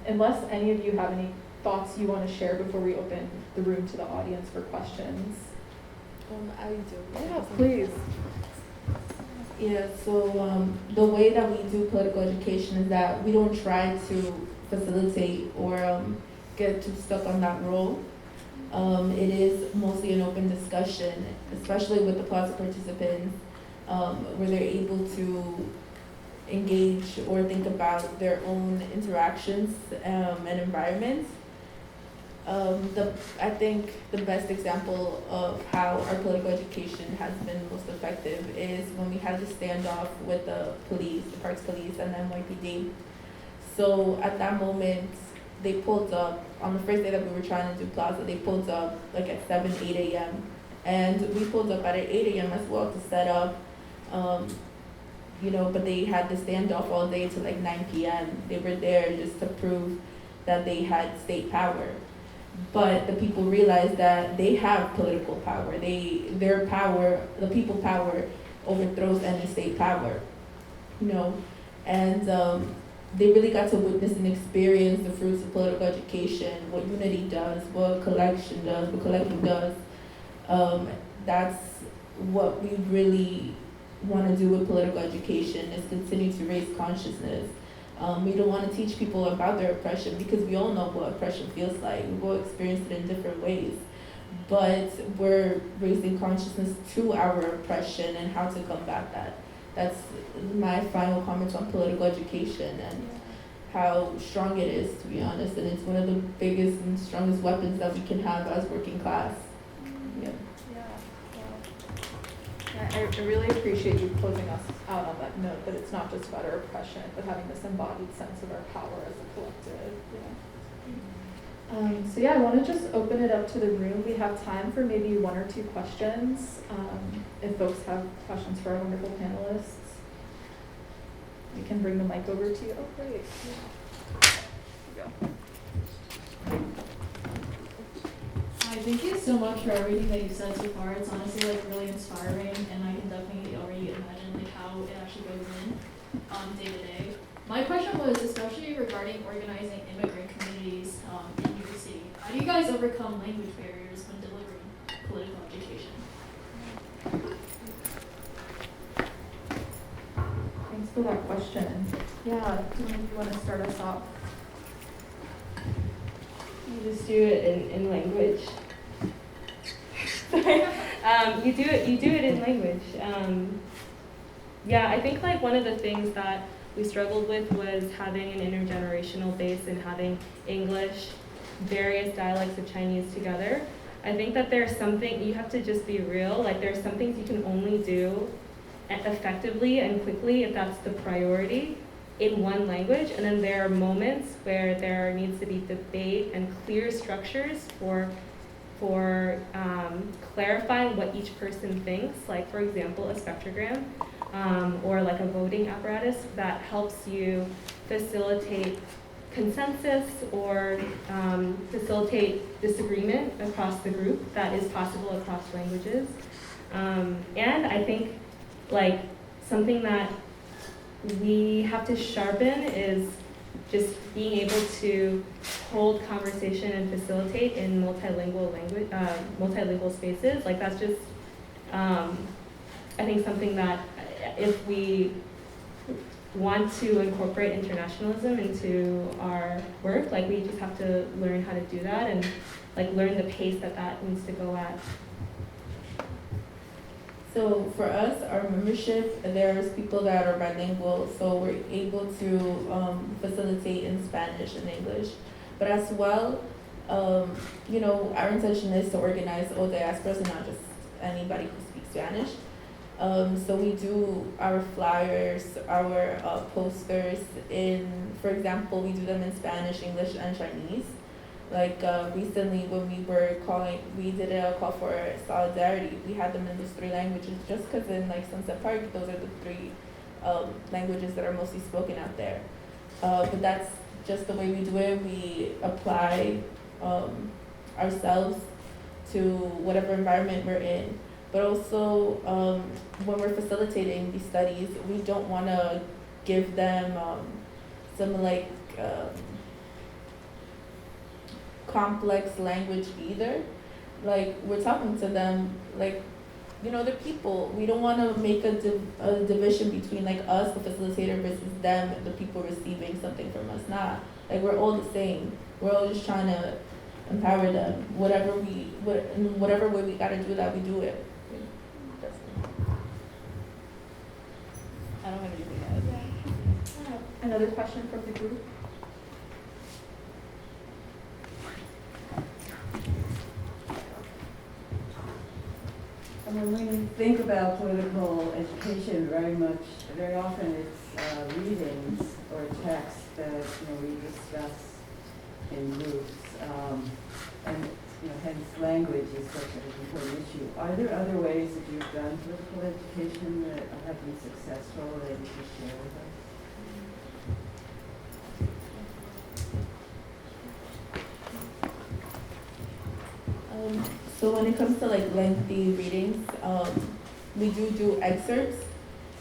unless any of you have any thoughts you want to share before we open the room to the audience for questions. I do. Yeah, please. Yeah, so the way that we do political education is that we don't try to facilitate or get too stuck on that role. It is mostly an open discussion, especially with the plaza participants, where they're able to engage or think about their own interactions and environments. I think the best example of how our political education has been most effective is when we had the standoff with the police, the Parks Police and the NYPD. So at that moment, they pulled up, on the first day that we were trying to do plaza, they pulled up at 7, 8 a.m. And we pulled up at 8 a.m. as well to set up, but they had the standoff all day till 9 p.m. They were there just to prove that they had state power. But the people realized that they have political power. Their power, the people power, overthrows any state power, and they really got to witness and experience the fruits of political education, what unity does, what collecting does. That's what we really want to do with political education, is continue to raise consciousness. We don't want to teach people about their oppression, because we all know what oppression feels like. We've all experienced it in different ways. But we're raising consciousness to our oppression and how to combat that. That's my final comments on political education. And how strong it is, to be honest, and it's one of the biggest and strongest weapons that we can have as working class. Yeah. I really appreciate you closing us out on that note, that it's not just about our oppression, but having this embodied sense of our power as a collective. So yeah, I want to just open it up to the room. We have time for maybe 1 or 2 questions. If folks have questions for our wonderful panelists, we can bring the mic over to you. Oh, great. Here you go. Hi, thank you so much for everything that you've said so far. It's honestly like really inspiring, and I can definitely already imagine like how it actually goes in day to day. My question was especially regarding organizing immigrant communities in New York City. How do you guys overcome language barriers when delivering political education? Thanks for that question. Yeah, do you want to start us off? You just do it in language. Sorry. You do it in language. Yeah, I think like one of the things that we struggled with was having an intergenerational base and having English, various dialects of Chinese together. I think that there's something, you have to just be real, like there's some things you can only do effectively and quickly if that's the priority in one language, and then there are moments where there needs to be debate and clear structures for clarifying what each person thinks, like for example a spectrogram or like a voting apparatus that helps you facilitate consensus or facilitate disagreement across the group that is possible across languages. And I think like something that we have to sharpen is just being able to hold conversation and facilitate in multilingual spaces. Like that's just, I think something that if we want to incorporate internationalism into our work, like we just have to learn how to do that and like learn the pace that needs to go at. So for us, our membership, there's people that are bilingual, so we're able to facilitate in Spanish and English. But as well, you know, our intention is to organize all diasporas and not just anybody who speaks Spanish. So we do our flyers, our posters for example, we do them in Spanish, English, and Chinese. Like recently when we did a call for solidarity, we had them in those 3 languages just because in like Sunset Park, those are the 3 languages that are mostly spoken out there. But that's just the way we do it. We apply ourselves to whatever environment we're in. But also when we're facilitating these studies, we don't want to give them some like complex language either. Like we're talking to them like, you know, they're people. We don't want to make a division between like us, the facilitator, versus them, the people receiving something from us. Nah, like we're all the same. We're all just trying to empower them. Whatever way we gotta do that, we do it. I don't have anything to add. Another question from the group? When we think about political education, very often it's readings or texts that we discuss in groups, and hence language is such an important issue. Are there other ways that you've done political education that have been successful that you could share with us? So when it comes to like lengthy readings, we do excerpts,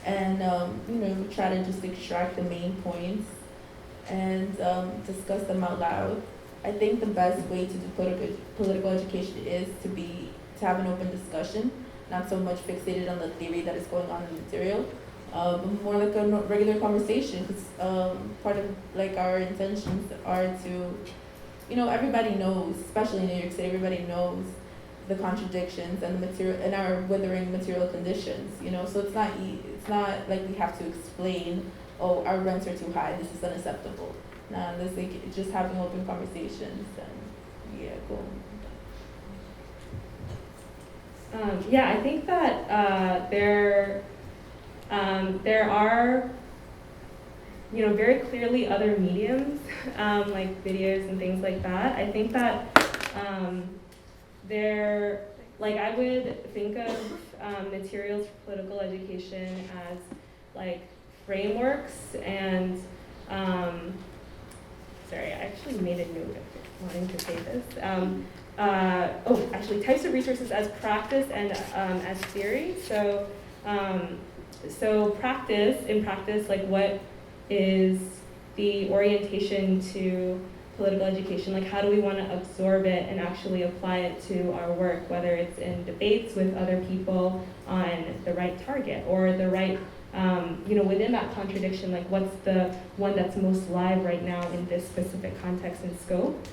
and we try to just extract the main points and discuss them out loud. I think the best way to do political education is to have an open discussion, not so much fixated on the theory that is going on in the material, but more like a regular conversation. Because part of like our intentions are to, everybody knows, especially in New York City, everybody knows the contradictions and the material and our withering material conditions. So it's not like we have to explain, oh, our rents are too high, this is unacceptable. It's like just having open conversations and yeah, cool. Yeah, I think that there are, you know, very clearly other mediums, like videos and things like that. I think that like I would think of materials for political education as like frameworks and, sorry, I actually made a note of wanting to say this. Actually, types of resources as practice and as theory. So, in practice, like what is the orientation to political education? Like how do we want to absorb it and actually apply it to our work, whether it's in debates with other people on the right target or the right, within that contradiction, like what's the one that's most live right now in this specific context and scope?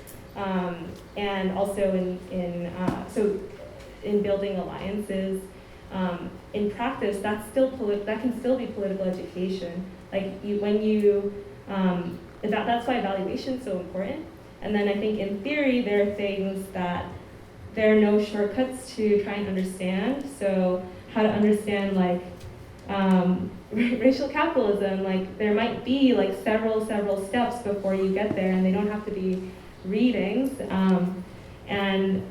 And also in building alliances, in practice, that can still be political education. Like that's why evaluation is so important. And then I think in theory, there are things that there are no shortcuts to try and understand. So how to understand like racial capitalism, like there might be like several steps before you get there, and they don't have to be readings. And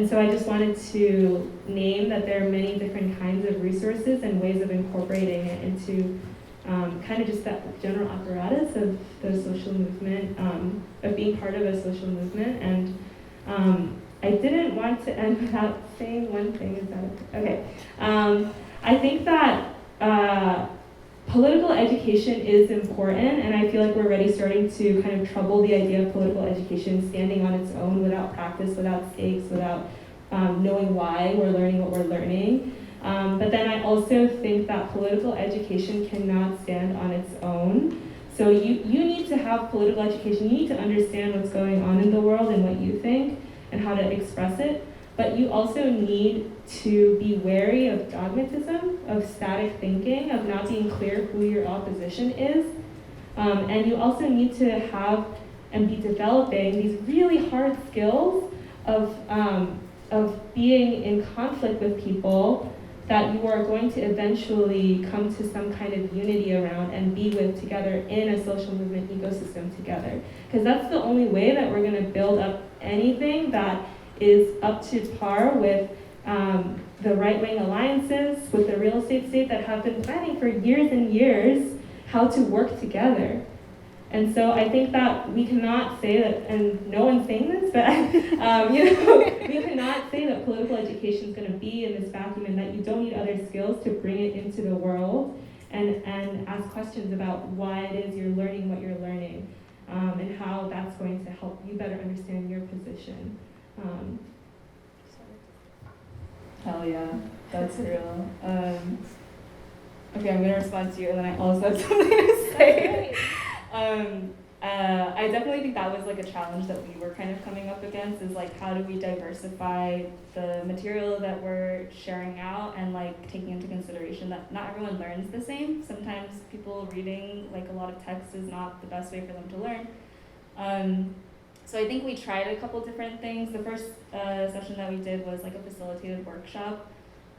so I just wanted to name that there are many different kinds of resources and ways of incorporating it into kind of just that general apparatus of the social movement, of being part of a social movement. And I didn't want to end without saying one thing. Is that okay? I think that political education is important, and I feel like we're already starting to kind of trouble the idea of political education standing on its own without practice, without stakes, without knowing why we're learning what we're learning. But then I also think that political education cannot stand on its own. So you need to have political education. You need to understand what's going on in the world and what you think and how to express it. But you also need to be wary of dogmatism, of static thinking, of not being clear who your opposition is. And you also need to have and be developing these really hard skills of being in conflict with people that you are going to eventually come to some kind of unity around and be with together in a social movement ecosystem together. Because that's the only way that we're going to build up anything that is up to par with the right-wing alliances, with the real estate state that have been planning for years and years how to work together. And so I think that we cannot say that, and no one's saying this, but we cannot say that political education is going to be in this vacuum and that you don't need other skills to bring it into the world and ask questions about why it is you're learning what you're learning, and how that's going to help you better understand your position. Hell yeah, that's real. Okay, I'm gonna respond to you, and then I also have something to say. I definitely think that was like a challenge that we were kind of coming up against, is like how do we diversify the material that we're sharing out and like taking into consideration that not everyone learns the same. Sometimes people reading like a lot of text is not the best way for them to learn. So I think we tried a couple different things. The first session that we did was like a facilitated workshop,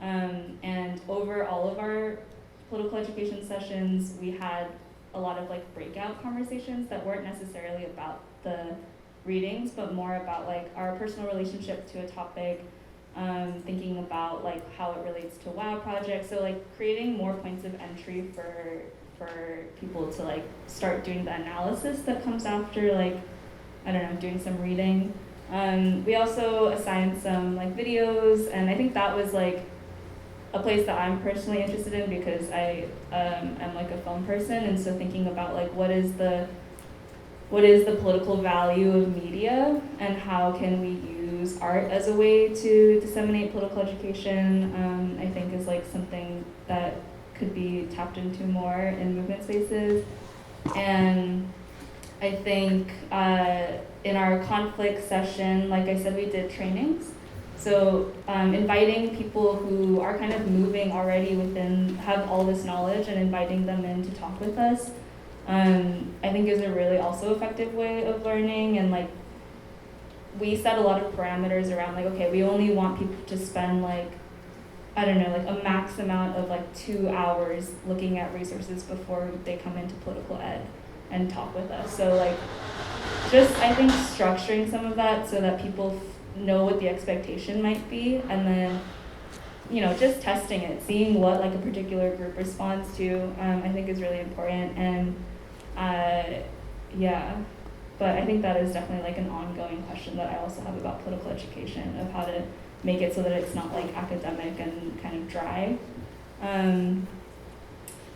and over all of our political education sessions, we had a lot of like breakout conversations that weren't necessarily about the readings, but more about like our personal relationship to a topic, thinking about like how it relates to W.O.W projects. So like creating more points of entry for people to like start doing the analysis that comes after, like, I don't know, doing some reading. We also assigned some like videos, and I think that was like a place that I'm personally interested in because I am like a film person, and so thinking about like what is the political value of media and how can we use art as a way to disseminate political education, I think is like something that could be tapped into more in movement spaces. And I think in our conflict session, like I said, we did trainings. So inviting people who are kind of moving already within, have all this knowledge, and inviting them in to talk with us. I think is a really also effective way of learning. And like, we set a lot of parameters around like, okay, we only want people to spend like, I don't know, like a max amount of like 2 hours looking at resources before they come into political ed and talk with us. So like, just I think structuring some of that so that people know what the expectation might be, and then, you know, just testing it, seeing what like a particular group responds to, I think is really important. And yeah, but I think that is definitely like an ongoing question that I also have about political education, of how to make it so that it's not like academic and kind of dry.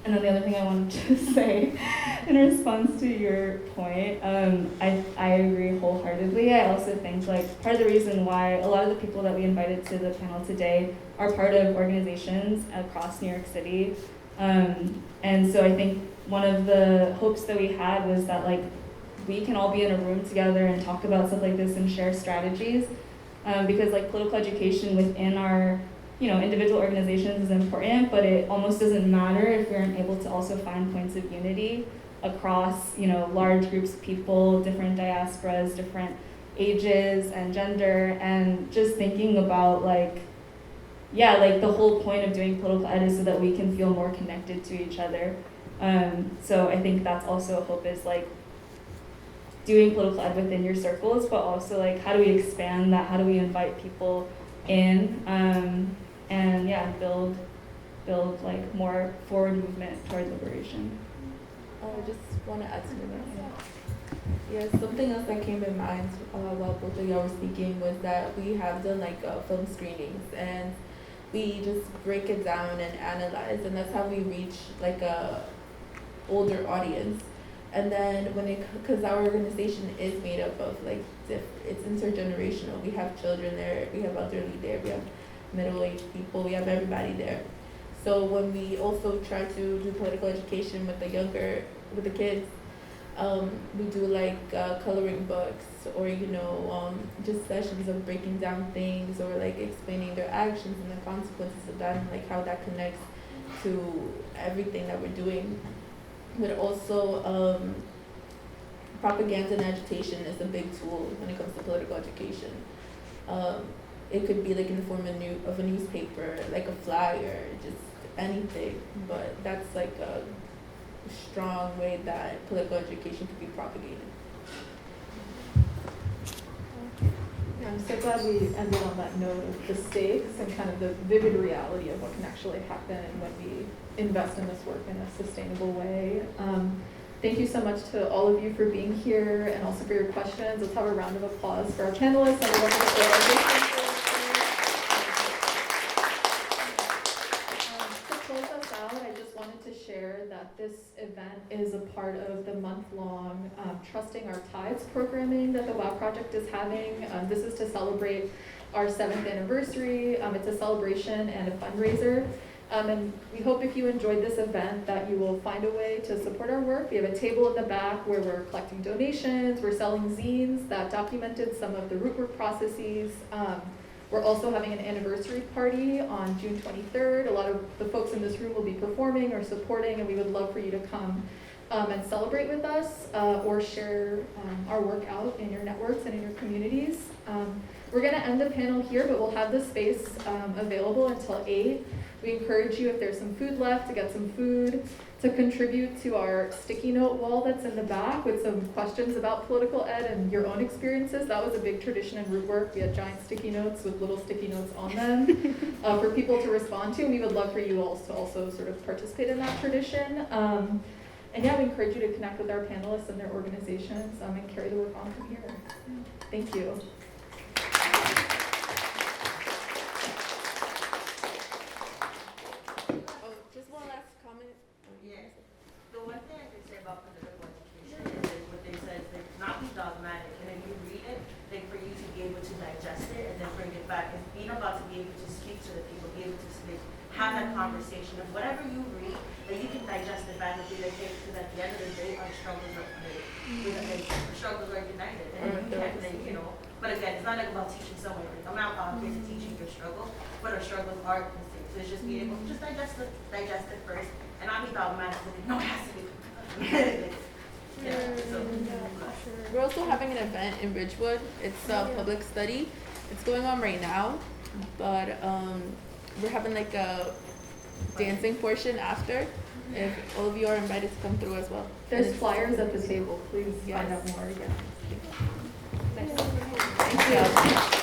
And then the other thing I wanted to say in response to your point, I agree wholeheartedly. I also think like part of the reason why a lot of the people that we invited to the panel today are part of organizations across New York City. And so I think one of the hopes that we had was that like we can all be in a room together and talk about stuff like this and share strategies, because like political education within our, you know, individual organizations is important, but it almost doesn't matter if we aren't able to also find points of unity across, you know, large groups of people, different diasporas, different ages and gender, and just thinking about like, yeah, like the whole point of doing political ed is so that we can feel more connected to each other. So I think that's also a hope, is like doing political ed within your circles, but also like how do we expand that? How do we invite people in? And yeah, build like more forward movement toward liberation. I just want to add to that. Yeah, something else that came in mind while both of y'all were speaking was that we have done like film screenings, and we just break it down and analyze, and that's how we reach like a older audience. And then because our organization is made up of like it's intergenerational. We have children there, we have elderly there, we have middle-aged people, we have everybody there. So when we also try to do political education with the kids, we do like coloring books, or you know, just sessions of breaking down things, or like explaining their actions and the consequences of that, and like how that connects to everything that we're doing. But also, propaganda and agitation is a big tool when it comes to political education. It could be like in the form of a newspaper, like a flyer, just anything. But that's like a strong way that political education could be propagated. Yeah, I'm so glad we ended on that note of the stakes and kind of the vivid reality of what can actually happen when we invest in this work in a sustainable way. Thank you so much to all of you for being here and also for your questions. Let's have a round of applause for our panelists and to close us out, I just wanted to share that this event is a part of the month-long Trusting Our Tides programming that the W.O.W project is having. This is to celebrate our 7th anniversary. It's a celebration and a fundraiser. And we hope if you enjoyed this event that you will find a way to support our work. We have a table in the back where we're collecting donations. We're selling zines that documented some of the Rootwork processes. We're also having an anniversary party on June 23rd. A lot of the folks in this room will be performing or supporting, and we would love for you to come and celebrate with us or share our work out in your networks and in your communities. We're going to end the panel here, but we'll have the space available until 8. We encourage you, if there's some food left, to get some food, to contribute to our sticky note wall that's in the back with some questions about political ed and your own experiences. That was a big tradition in Rootwork. We had giant sticky notes with little sticky notes on them for people to respond to. And we would love for you all to also sort of participate in that tradition. And yeah, we encourage you to connect with our panelists and their organizations and carry the work on from here. Thank you. Have that conversation of whatever you read, that you can digest it back and be like, hey, because at the end of the day, our struggles are united. Our struggles are united, and you can't think, you know. But again, it's not like about teaching someone. I'm not here to teach you your struggle, but our struggles are the same. So it's just being able to just digest it first, and not be dogmatic. No, it has to be. Yeah, so. We're also having an event in Ridgewood. It's a public study. It's going on right now, but we're having like a dancing portion after. If all of you are invited to come through as well. There's flyers at the table, please Yes. find out more, yeah. Thank you.